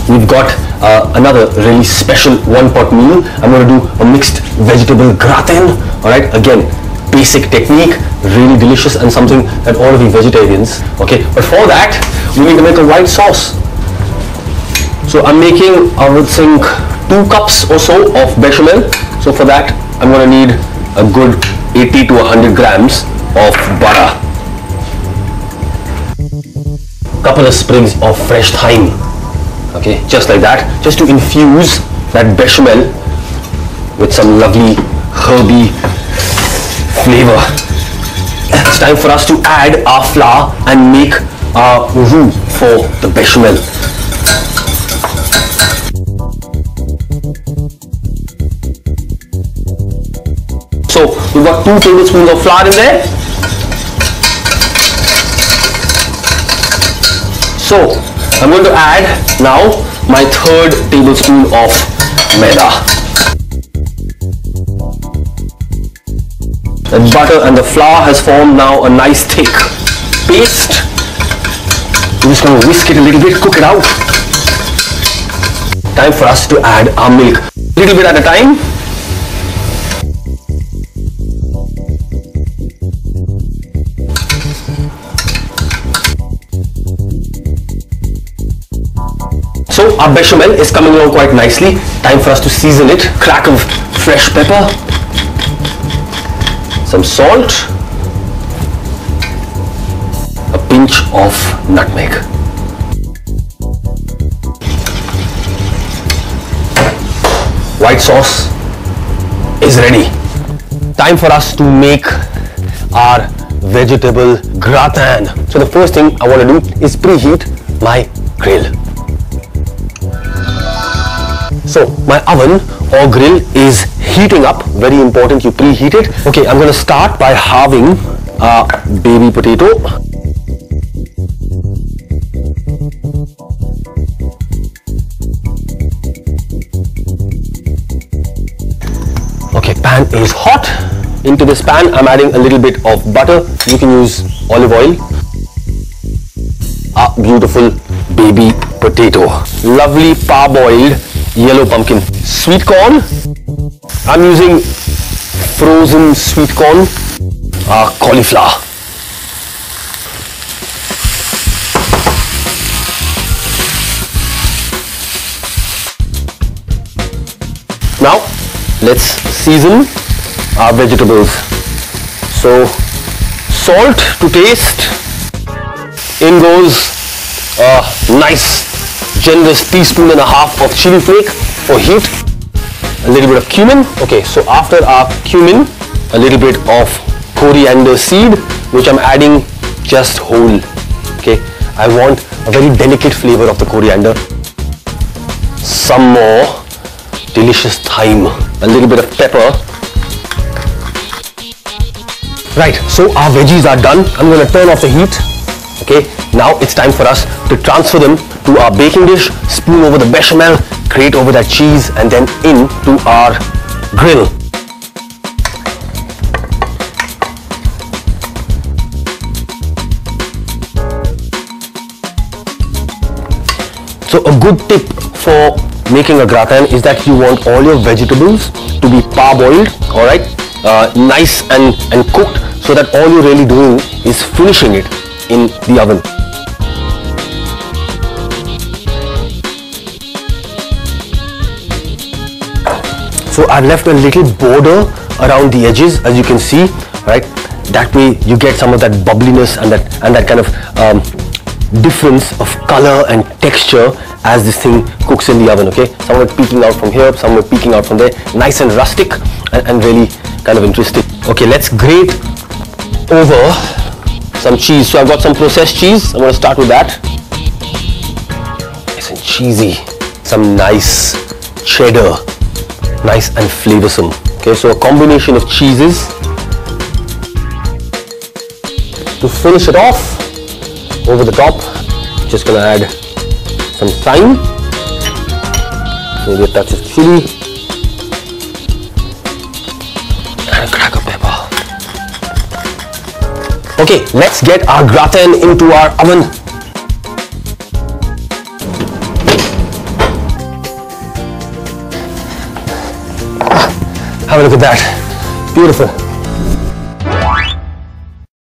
we've got another really special one-pot meal. I'm going to do a mixed vegetable gratin. Alright, again, basic technique, really delicious and something that all of you vegetarians, okay, but for that, we need to make a white sauce. So I'm making, I would think, 2 cups or so of bechamel. So for that, I'm going to need a good 80 to 100 grams of butter. Couple of sprigs of fresh thyme. Okay, just like that, just to infuse that bechamel with some lovely herby flavor. It's time for us to add our flour and make our roux for the bechamel. So we've got 2 tablespoons of flour in there. So I'm going to add now my 3rd tablespoon of maida. The butter and the flour has formed now a nice thick paste. We're just going to whisk it a little bit, cook it out. Time for us to add our milk, a little bit at a time. So our bechamel is coming along quite nicely. Time for us to season it. Crack of fresh pepper, some salt, a pinch of nutmeg. White sauce is ready. Time for us to make our vegetable gratin. So the first thing I want to do is preheat my grill. So my oven or grill is heating up. Very important, you preheat it. Okay, I'm going to start by halving a baby potato. Okay, pan is hot. Into this pan, I'm adding a little bit of butter. You can use olive oil. A beautiful baby potato. Lovely parboiled yellow pumpkin. Sweet corn. I'm using frozen sweet corn. Cauliflower. Now let's season our vegetables. So salt to taste. In goes a nice generous teaspoon and a half of chili flake for heat. A little bit of cumin. Okay, so after our cumin, a little bit of coriander seed, which I'm adding just whole. Okay, I want a very delicate flavor of the coriander. Some more delicious thyme, a little bit of pepper. Right, so our veggies are done. I'm going to turn off the heat. Okay, now it's time for us to transfer them to our baking dish, spoon over the bechamel, grate over that cheese, and then into our grill. So a good tip for making a gratin is that you want all your vegetables to be parboiled, alright, nice and cooked, so that all you're really doing is finishing it in the oven. So I've left a little border around the edges, as you can see, right? That way you get some of that bubbliness and that kind of difference of color and texture as this thing cooks in the oven. Okay, some of it peeking out from here, some of it peeking out from there, nice and rustic and really kind of interesting. Okay, let's grate over some cheese. So I've got some processed cheese. I'm going to start with that. Nice and cheesy. Some nice cheddar, nice and flavoursome. Okay, so a combination of cheeses. To finish it off, over the top, just going to add some thyme, maybe a touch of chili, and a crack of pepper. Okay, let's get our gratin into our oven. Have a look at that. Beautiful.